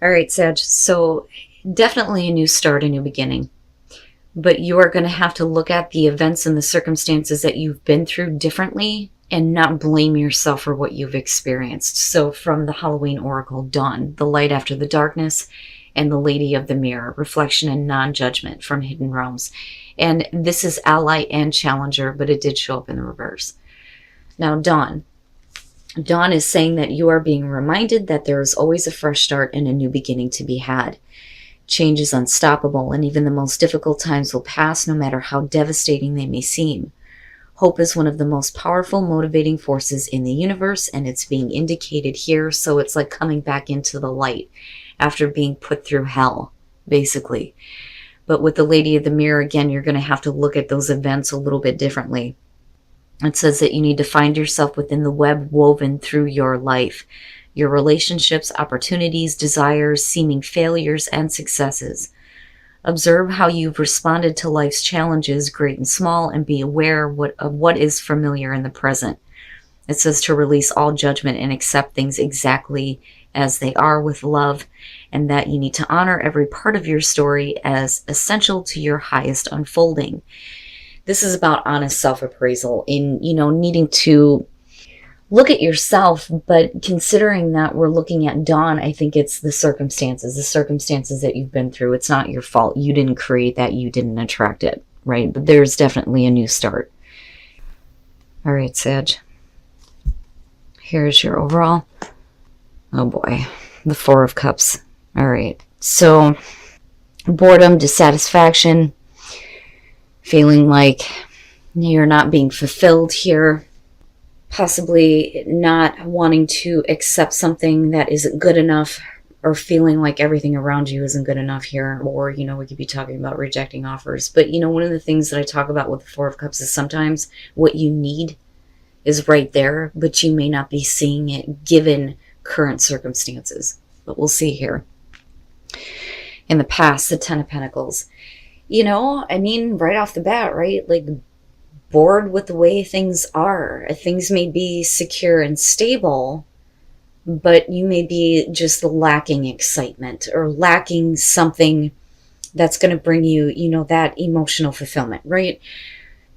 All right, Sag. So definitely a new start, a new beginning. But you are going to have to look at the events and the circumstances that you've been through differently and not blame yourself for what you've experienced. So from the Halloween Oracle, Dawn, the light after the darkness, and the Lady of the Mirror, reflection and non-judgment from Hidden Realms. And this is ally and challenger, but it did show up in the reverse. Now, Dawn. Dawn is saying that you are being reminded that there is always a fresh start and a new beginning to be had. Change is unstoppable, and even the most difficult times will pass, no matter how devastating they may seem. Hope is one of the most powerful motivating forces in the universe, and it's being indicated here, so it's like coming back into the light after being put through hell, basically. But with the Lady of the Mirror, again, you're going to have to look at those events a little bit differently. It says that you need to find yourself within the web woven through your life, your relationships, opportunities, desires, seeming failures, and successes. Observe how you've responded to life's challenges, great and small, and be aware of what is familiar in the present. It says to release all judgment and accept things exactly as they are with love, and that you need to honor every part of your story as essential to your highest unfolding. This is about honest self-appraisal in, needing to look at yourself, but considering that we're looking at Dawn, I think it's the circumstances that you've been through. It's not your fault. You didn't create that. You didn't attract it, right? But there's definitely a new start. All right, Sag. Here's your overall. Oh boy, the Four of Cups. All right. So boredom, dissatisfaction, feeling like you're not being fulfilled here, possibly not wanting to accept something that isn't good enough, or feeling like everything around you isn't good enough here, or, we could be talking about rejecting offers. But, one of the things that I talk about with the Four of Cups is sometimes what you need is right there, but you may not be seeing it given current circumstances. But we'll see here. In the past, the Ten of Pentacles. Right off the bat, right? Like, bored with the way things are. Things may be secure and stable, but you may be just lacking excitement or lacking something that's going to bring you, that emotional fulfillment, right?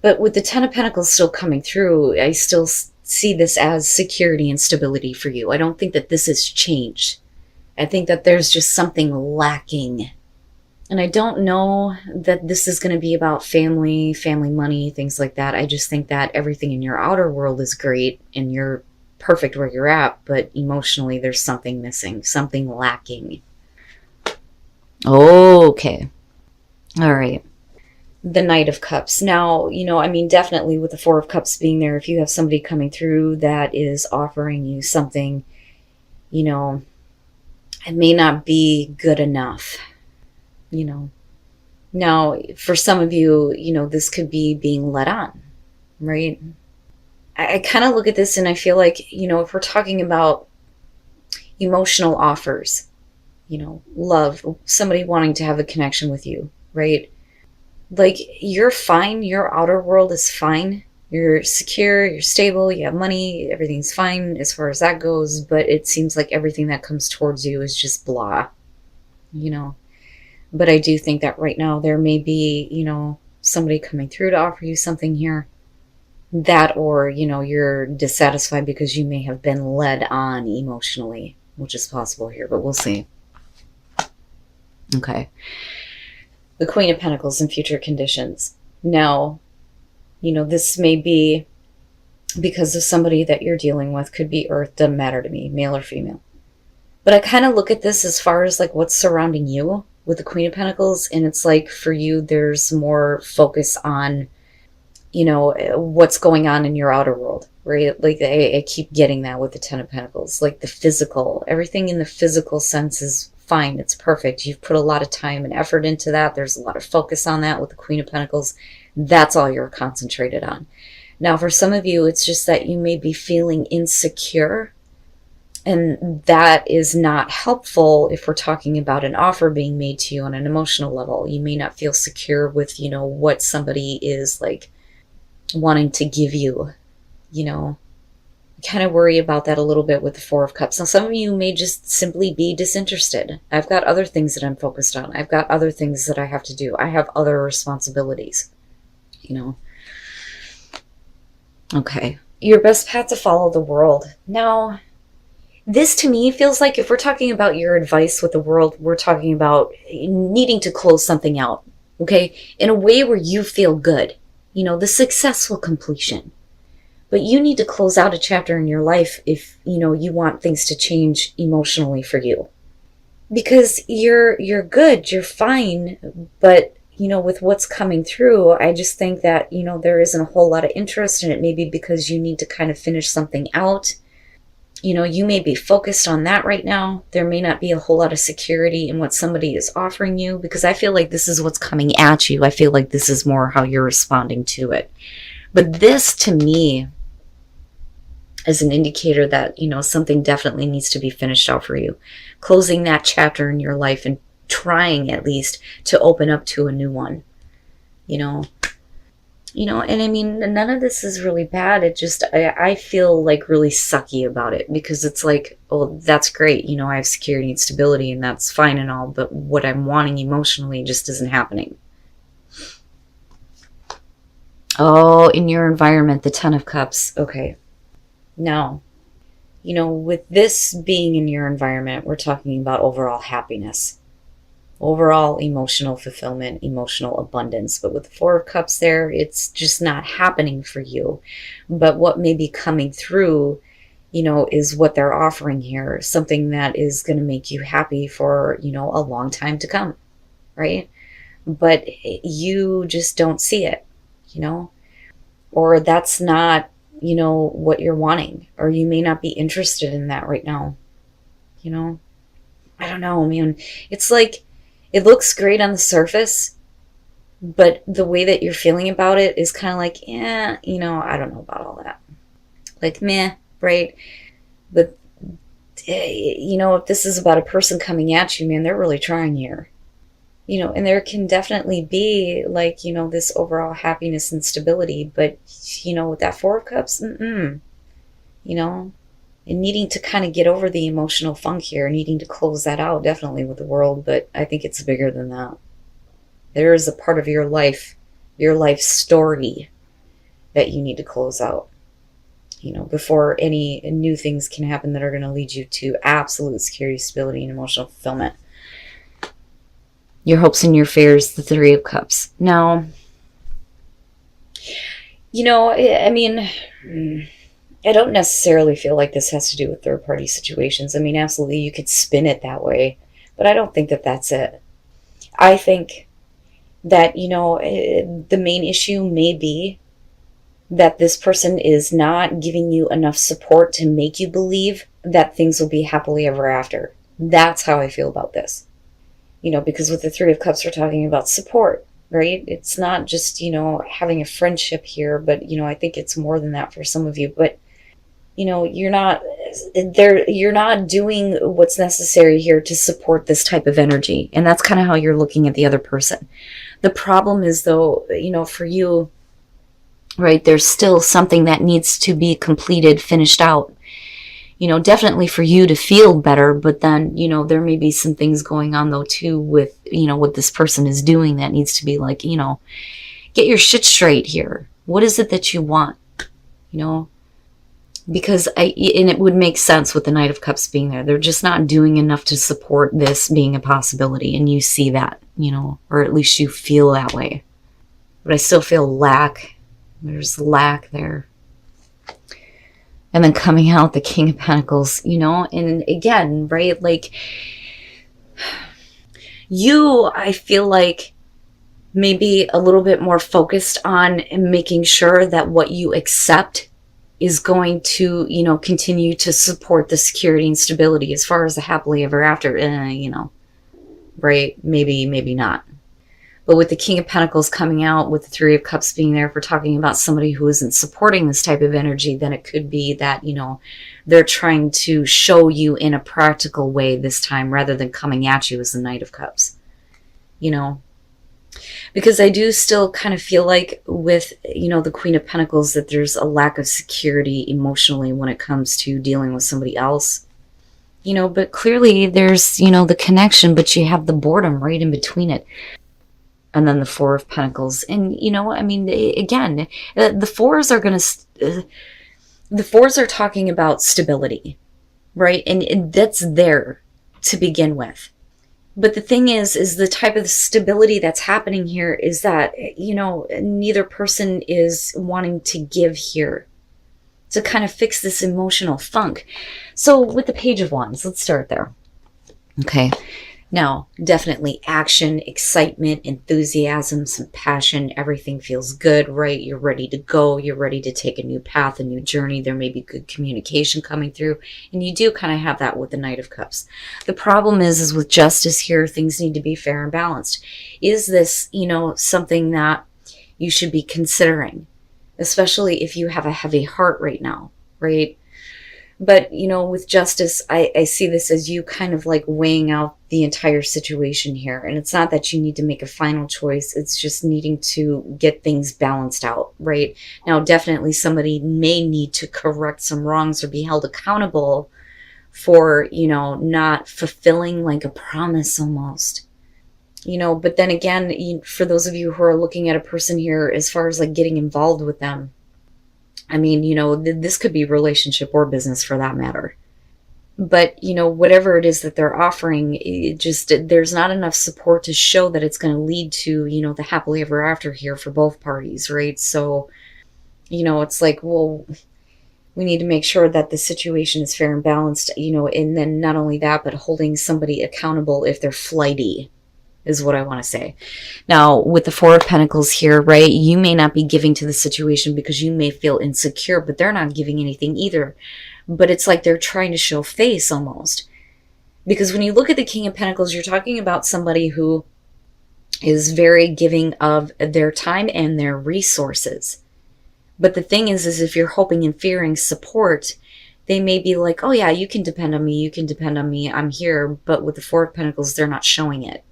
But with the Ten of Pentacles still coming through, I still see this as security and stability for you. I don't think that this has changed. I think that there's just something lacking. And I don't know that this is going to be about family money, things like that. I just think that everything in your outer world is great and you're perfect where you're at, but emotionally there's something missing, something lacking. Okay. All right. The Knight of Cups. Now, definitely with the Four of Cups being there, if you have somebody coming through that is offering you something, it may not be good enough. Now for some of you, this could be being led on, right? I kind of look at this and I feel like, if we're talking about emotional offers, love, somebody wanting to have a connection with you, right? Like, you're fine. Your outer world is fine. You're secure, you're stable, you have money, everything's fine as far as that goes. But it seems like everything that comes towards you is just blah, But I do think that right now there may be, somebody coming through to offer you something here. That, or, you're dissatisfied because you may have been led on emotionally, which is possible here, but we'll see. Okay. The Queen of Pentacles and future conditions. Now, this may be because of somebody that you're dealing with. Could be Earth, doesn't matter to me, male or female. But I kind of look at this as far as like what's surrounding you with the Queen of Pentacles, and it's like for you there's more focus on, what's going on in your outer world, right? Like I keep getting that with the Ten of Pentacles, like the physical, everything in the physical sense is fine, it's perfect. You've put a lot of time and effort into that. There's a lot of focus on that with the Queen of Pentacles. That's all you're concentrated on. Now for some of you, it's just that you may be feeling insecure. And that is not helpful if we're talking about an offer being made to you on an emotional level. You may not feel secure with, what somebody is like wanting to give you, kind of worry about that a little bit with the Four of Cups. Now, some of you may just simply be disinterested. I've got other things that I'm focused on. I've got other things that I have to do. I have other responsibilities, you know. Okay. Your best path to follow the world. Now, this to me feels like if we're talking about your advice with the world, we're talking about needing to close something out, okay? In a way where you feel good, you know, the successful completion. But you need to close out a chapter in your life if, you know, you want things to change emotionally for you. Because you're good, you're fine, but, you know, with what's coming through, I just think that, you know, there isn't a whole lot of interest in it, maybe because you need to kind of finish something out. You know, you may be focused on that right now. There may not be a whole lot of security in what somebody is offering you, because I feel like this is what's coming at you. I feel like this is more how you're responding to it. But this, to me, is an indicator that, you know, something definitely needs to be finished out for you. Closing that chapter in your life and trying at least to open up to a new one, you know. You know, and I mean, none of this is really bad. It just, I feel like really sucky about it, because it's like, oh, that's great. You know, I have security and stability and that's fine and all, but what I'm wanting emotionally just isn't happening. Oh, in your environment, the Ten of Cups. Okay. Now, you know, with this being in your environment, we're talking about overall happiness, overall emotional fulfillment, emotional abundance. But with the Four of Cups there, it's just not happening for you. But what may be coming through, you know, is what they're offering here, something that is going to make you happy for, you know, a long time to come, right? But you just don't see it, you know, or that's not, you know, what you're wanting, or you may not be interested in that right now, you know. I don't know, man. It's like, it looks great on the surface, but the way that you're feeling about it is kind of like, yeah, you know, I don't know about all that. Like, meh, right? But, you know, if this is about a person coming at you, man, they're really trying here. You know, and there can definitely be, like, you know, this overall happiness and stability, but, you know, with that Four of Cups, you know, and needing to kind of get over the emotional funk here, needing to close that out, definitely with the world, but I think it's bigger than that. There is a part of your life story that you need to close out, you know, before any new things can happen that are going to lead you to absolute security, stability, and emotional fulfillment. Your hopes and your fears, the Three of Cups. Now, you know, I mean, I don't necessarily feel like this has to do with third-party situations. I mean, absolutely, you could spin it that way, but I don't think that that's it. I think that, you know, the main issue may be that this person is not giving you enough support to make you believe that things will be happily ever after. That's how I feel about this. You know, because with the Three of Cups, we're talking about support, right? It's not just, you know, having a friendship here, but, you know, I think it's more than that for some of you. But, you know, you're not doing what's necessary here to support this type of energy. And that's kind of how you're looking at the other person. The problem is, though, you know, for you, right, there's still something that needs to be completed, finished out. You know, definitely for you to feel better, but then, you know, there may be some things going on, though, too, with, you know, what this person is doing that needs to be like, you know, get your shit straight here. What is it that you want? You know, because and it would make sense with the Knight of Cups being there. They're just not doing enough to support this being a possibility, and you see that, you know, or at least you feel that way. But I still feel lack. There's lack there. And then coming out the King of Pentacles, you know, and again, right, like, you, I feel like, maybe a little bit more focused on making sure that what you accept is going to, you know, continue to support the security and stability as far as the happily ever after, you know, right, maybe not. But with the King of Pentacles coming out, with the Three of Cups being there, if we're talking about somebody who isn't supporting this type of energy, then it could be that, you know, they're trying to show you in a practical way this time rather than coming at you as the Knight of Cups. You know, Because I do still kind of feel like with, the Queen of Pentacles that there's a lack of security emotionally when it comes to dealing with somebody else. But clearly there's, the connection, but you have the boredom right in between it. And then the Four of Pentacles. And, again, the fours are going to, the fours are talking about stability, right? And that's there to begin with. But the thing is the type of stability that's happening here is that, neither person is wanting to give here to kind of fix this emotional funk. So with the Page of Wands, let's start there. Okay. Now, definitely action, excitement, enthusiasm, some passion. Everything feels good, right? You're ready to go. You're ready to take a new path, a new journey. There may be good communication coming through. And you do kind of have that with the Knight of Cups. The problem is with Justice here, things need to be fair and balanced. Is this, something that you should be considering? Especially if you have a heavy heart right now, right? But, with Justice, I see this as you kind of like weighing out the entire situation here. And it's not that you need to make a final choice. It's just needing to get things balanced out, right? Now, definitely somebody may need to correct some wrongs or be held accountable for, not fulfilling like a promise almost. But then again, for those of you who are looking at a person here as far as like getting involved with them, this could be relationship or business for that matter. But, whatever it is that they're offering, there's not enough support to show that it's going to lead to, the happily ever after here for both parties, right? So, it's like, well, we need to make sure that the situation is fair and balanced, and then not only that, but holding somebody accountable if they're flighty, is what I want to say. Now, with the Four of Pentacles here, right, you may not be giving to the situation because you may feel insecure, but they're not giving anything either. But it's like they're trying to show face almost. Because when you look at the King of Pentacles, you're talking about somebody who is very giving of their time and their resources. But the thing is if you're hoping and fearing support, they may be like, oh yeah, you can depend on me, I'm here. But with the Four of Pentacles, they're not showing it.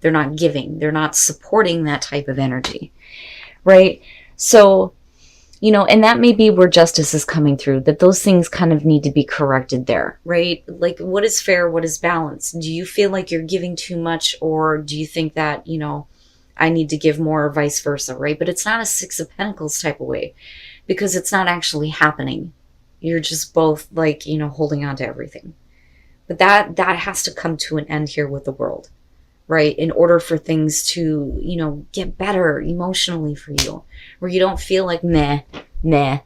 They're not giving. They're not supporting that type of energy, right? So, and that may be where Justice is coming through, that those things kind of need to be corrected there, right? Like, what is fair? What is balanced? Do you feel like you're giving too much, or do you think that, I need to give more, or vice versa, right? But it's not a Six of Pentacles type of way, because it's not actually happening. You're just both like, holding on to everything. But that has to come to an end here with the World. Right? In order for things to, get better emotionally for you, where you don't feel like meh. And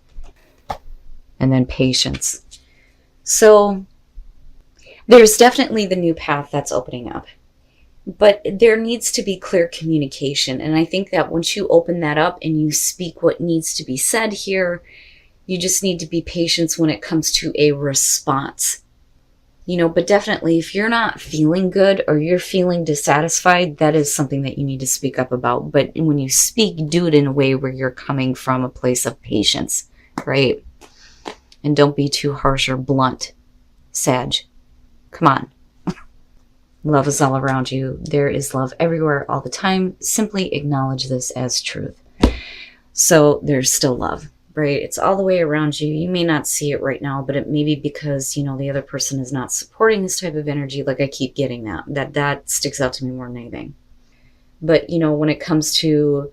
then patience. So there's definitely the new path that's opening up, but there needs to be clear communication. And I think that once you open that up and you speak what needs to be said here, you just need to be patient when it comes to a response. But definitely if you're not feeling good or you're feeling dissatisfied, that is something that you need to speak up about. But when you speak, do it in a way where you're coming from a place of patience, right? And don't be too harsh or blunt, Sag. Come on. Love is all around you. There is love everywhere all the time. Simply acknowledge this as truth. So there's still love. Right? It's all the way around you. You may not see it right now, but it may be because, the other person is not supporting this type of energy. Like I keep getting that sticks out to me more than anything. But, when it comes to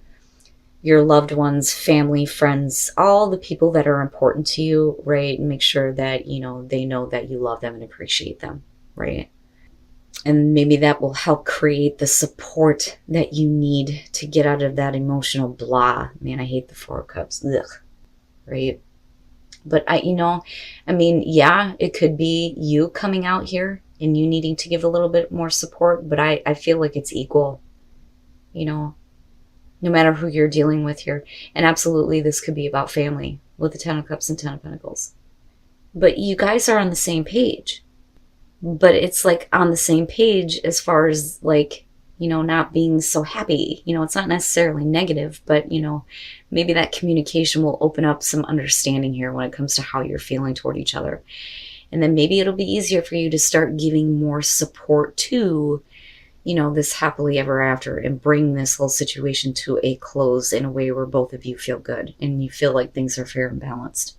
your loved ones, family, friends, all the people that are important to you, right? Make sure that, they know that you love them and appreciate them, right? And maybe that will help create the support that you need to get out of that emotional blah. Man, I hate the Four of Cups. Ugh. Right? But yeah, it could be you coming out here and you needing to give a little bit more support, but I feel like it's equal, no matter who you're dealing with here. And absolutely, this could be about family with the Ten of Cups and Ten of Pentacles. But you guys are on the same page. But it's like on the same page as far as like, not being so happy. It's not necessarily negative, but, maybe that communication will open up some understanding here when it comes to how you're feeling toward each other. And then maybe it'll be easier for you to start giving more support to, this happily ever after and bring this whole situation to a close in a way where both of you feel good and you feel like things are fair and balanced.